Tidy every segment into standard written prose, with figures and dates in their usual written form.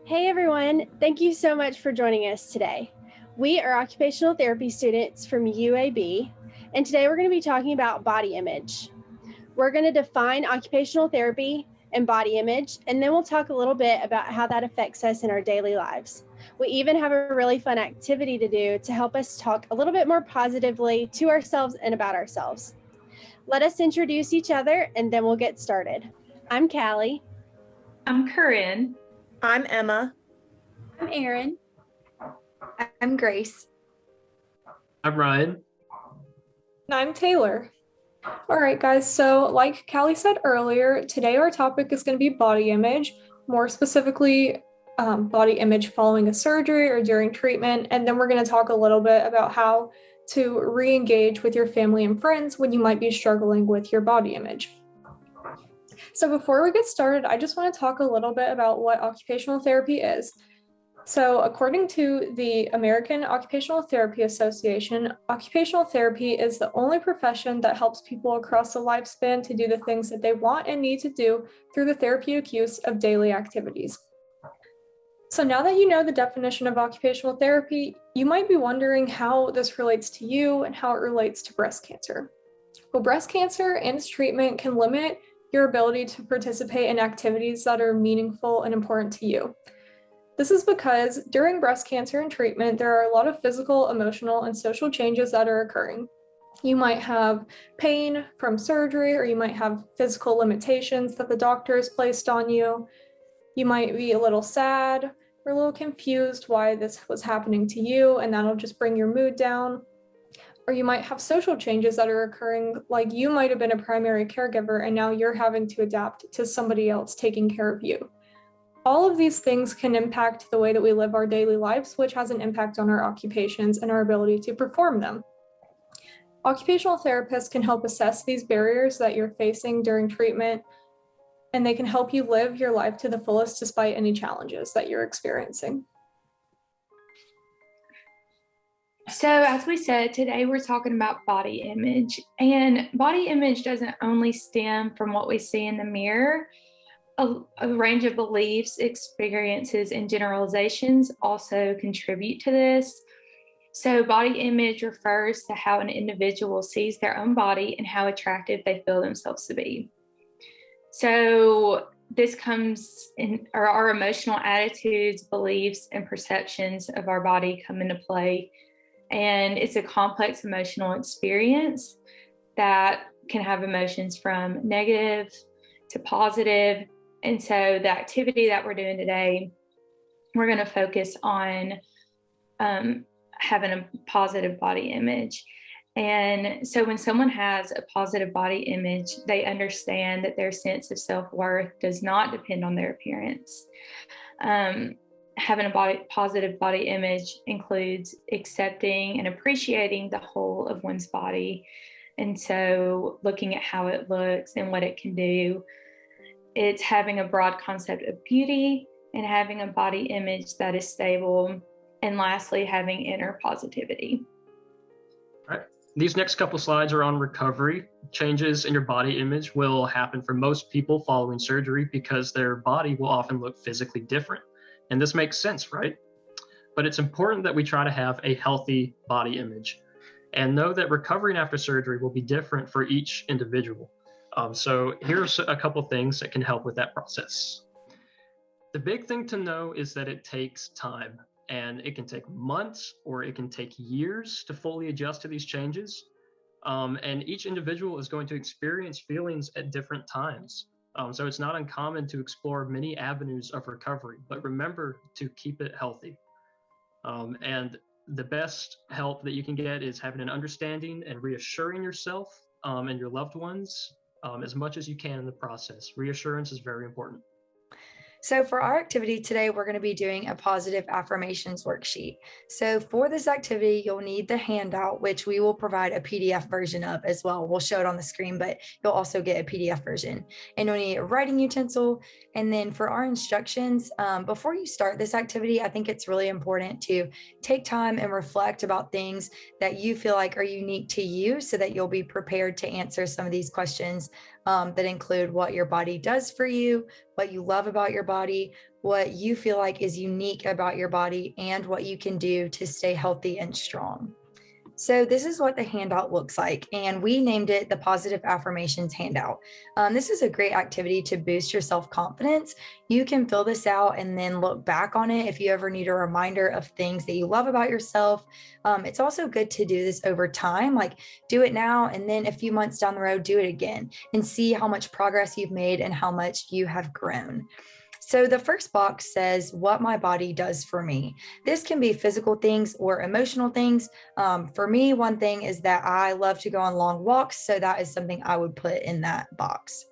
Hey everyone, thank you so much for joining us today. We are occupational therapy students from UAB, and today we're going to be talking about body image. We're going to define occupational therapy and body image, and then we'll talk a little bit about how that affects us in our daily lives. We even have a really fun activity to do to help us talk a little bit more positively to ourselves and about ourselves. Let us introduce each other, and then we'll get started. I'm Callie. I'm Corinne. I'm Emma. I'm Erin. I'm Grace. I'm Ryan. And I'm Taylor. All right, guys. So like Callie said earlier, today our topic is going to be body image, more specifically body image following a surgery or during treatment. And then we're going to talk a little bit about how to re-engage with your family and friends when you might be struggling with your body image. So before we get started, I just want to talk a little bit about what occupational therapy is. So according to the American Occupational Therapy Association, occupational therapy is the only profession that helps people across the lifespan to do the things that they want and need to do through the therapeutic use of daily activities. So now that you know the definition of occupational therapy, you might be wondering how this relates to you and how it relates to breast cancer. Well, breast cancer and its treatment can limit your ability to participate in activities that are meaningful and important to you. This is because during breast cancer and treatment, there are a lot of physical, emotional, and social changes that are occurring. You might have pain from surgery, or you might have physical limitations that the doctor has placed on you. You might be a little sad or a little confused why this was happening to you, and that'll just bring your mood down. Or you might have social changes that are occurring, like you might have been a primary caregiver and now you're having to adapt to somebody else taking care of you. All of these things can impact the way that we live our daily lives, which has an impact on our occupations and our ability to perform them. Occupational therapists can help assess these barriers that you're facing during treatment, and they can help you live your life to the fullest despite any challenges that you're experiencing. So, as we said, today we're talking about body image. And body image doesn't only stem from what we see in the mirror. A range of beliefs, experiences, and generalizations also contribute to this. So, body image refers to how an individual sees their own body and how attractive they feel themselves to be. So, this comes in, or our emotional attitudes, beliefs, and perceptions of our body come into play. And it's a complex emotional experience that can have emotions from negative to positive. And so the activity that we're doing today, we're going to focus on having a positive body image. And so when someone has a positive body image, they understand that their sense of self-worth does not depend on their appearance. Having a positive body image includes accepting and appreciating the whole of one's body. And so looking at how it looks and what it can do. It's having a broad concept of beauty and having a body image that is stable. And lastly, having inner positivity. All right. These next couple slides are on recovery. Changes in your body image will happen for most people following surgery because their body will often look physically different. And this makes sense, right? But it's important that we try to have a healthy body image and know that recovering after surgery will be different for each individual. So here's a couple things that can help with that process. The big thing to know is that it takes time, and it can take months or it can take years to fully adjust to these changes. And each individual is going to experience feelings at different times. So it's not uncommon to explore many avenues of recovery, but remember to keep it healthy. And the best help that you can get is having an understanding and reassuring yourself and your loved ones as much as you can in the process. Reassurance is very important. So for our activity today, we're going to be doing a positive affirmations worksheet. So for this activity, you'll need the handout, which we will provide a PDF version of as well. We'll show it on the screen, but you'll also get a PDF version. And you'll need a writing utensil. And then for our instructions, before you start this activity, I think it's really important to take time and reflect about things that you feel like are unique to you so that you'll be prepared to answer some of these questions that include what your body does for you, what you love about your body, what you feel like is unique about your body and what you can do to stay healthy and strong. So this is what the handout looks like, and we named it the Positive Affirmations Handout. This is a great activity to boost your self-confidence. You can fill this out and then look back on it if you ever need a reminder of things that you love about yourself. It's also good to do this over time, like do it now and then a few months down the road, do it again and see how much progress you've made and how much you have grown. So the first box says what my body does for me. This can be physical things or emotional things. For me, one thing is that I love to go on long walks. So that is something I would put in that box.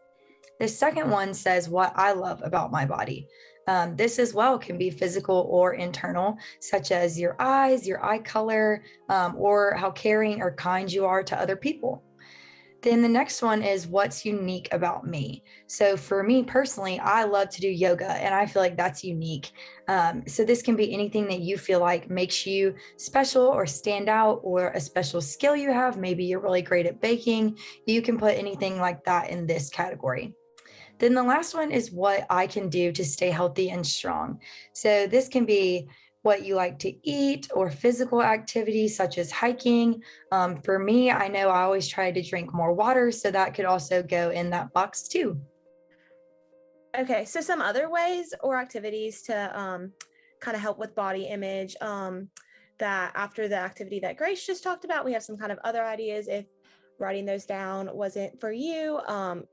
The second one says what I love about my body. This as well can be physical or internal, such as your eyes, your eye color, or how caring or kind you are to other people. Then the next one is what's unique about me. So for me personally, I love to do yoga and I feel like that's unique. So this can be anything that you feel like makes you special or stand out, or a special skill you have. Maybe you're really great at baking. You can put anything like that in this category. Then the last one is what I can do to stay healthy and strong. So this can be what you like to eat or physical activities such as hiking. For me, I know I always try to drink more water, so that could also go in that box too. Okay, so some other ways or activities to kind of help with body image, that after the activity that Grace just talked about, we have some kind of other ideas. If writing those down wasn't for you,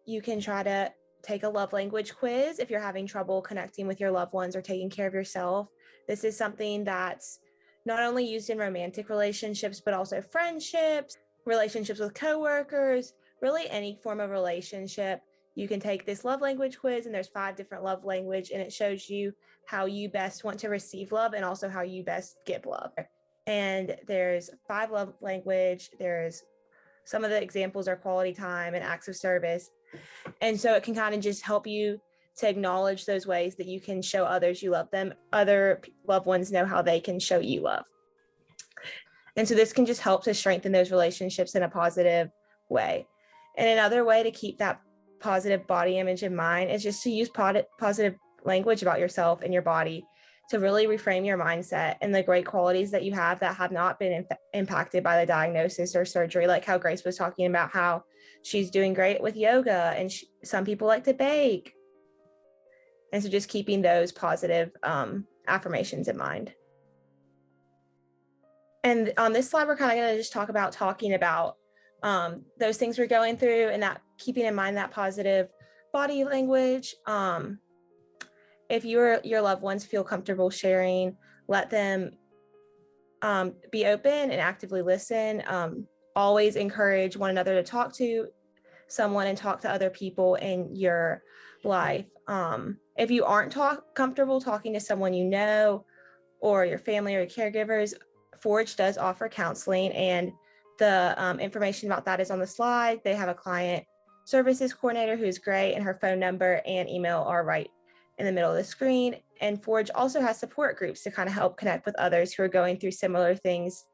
you can try to take a love language quiz if you're having trouble connecting with your loved ones or taking care of yourself. This is something that's not only used in romantic relationships, but also friendships, relationships with coworkers, really any form of relationship. You can take this love language quiz, and there's 5 different love language, and it shows you how you best want to receive love and also how you best give love. And there's 5 love language. There's some of the examples are quality time and acts of service. And so it can kind of just help you to acknowledge those ways that you can show others you love them. Other loved ones know how they can show you love. And so this can just help to strengthen those relationships in a positive way. And another way to keep that positive body image in mind is just to use positive language about yourself and your body to really reframe your mindset and the great qualities that you have that have not been impacted by the diagnosis or surgery, like how Grace was talking about how she's doing great with yoga and some people like to bake. And so just keeping those positive affirmations in mind. And on this slide, we're kind of going to just talking about those things we're going through, and that keeping in mind that positive body language. If your loved ones feel comfortable sharing, let them be open and actively listen. Always encourage one another to talk to someone and talk to other people in your life. If you aren't comfortable talking to someone you know or your family or your caregivers, Forge does offer counseling, and the information about that is on the slide. They have a client services coordinator who's great, and her phone number and email are right in the middle of the screen. And Forge also has support groups to kind of help connect with others who are going through similar things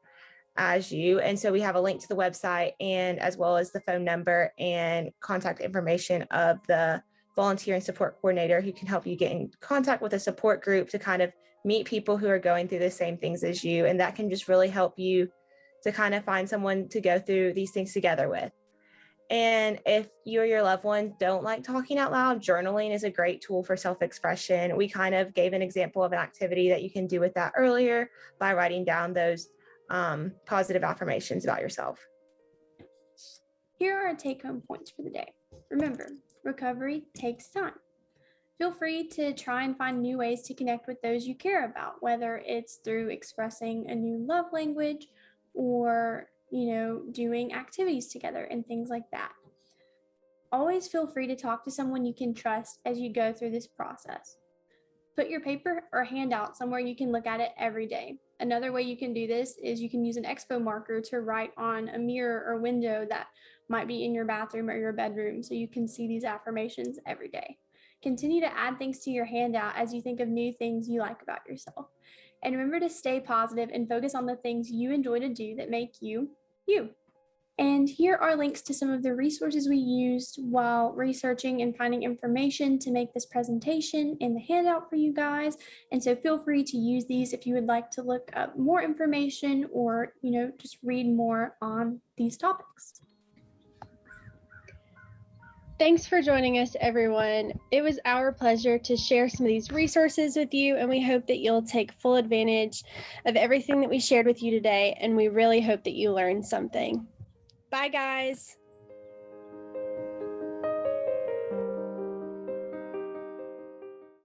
as you. And so we have a link to the website, and as well as the phone number and contact information of the volunteer and support coordinator who can help you get in contact with a support group to kind of meet people who are going through the same things as you. And that can just really help you to kind of find someone to go through these things together with. And if you or your loved one don't like talking out loud, journaling is a great tool for self-expression. We kind of gave an example of an activity that you can do with that earlier by writing down those positive affirmations about yourself. Here are our take-home points for the day. Remember, recovery takes time. Feel free to try and find new ways to connect with those you care about, whether it's through expressing a new love language or, doing activities together and things like that. Always feel free to talk to someone you can trust as you go through this process. Put your paper or handout somewhere you can look at it every day. Another way you can do this is you can use an expo marker to write on a mirror or window that might be in your bathroom or your bedroom so you can see these affirmations every day. Continue to add things to your handout as you think of new things you like about yourself. And remember to stay positive and focus on the things you enjoy to do that make you, you. And here are links to some of the resources we used while researching and finding information to make this presentation in the handout for you guys. And so feel free to use these if you would like to look up more information or, just read more on these topics. Thanks for joining us, everyone. It was our pleasure to share some of these resources with you, and we hope that you'll take full advantage of everything that we shared with you today, and we really hope that you learned something. Bye, guys.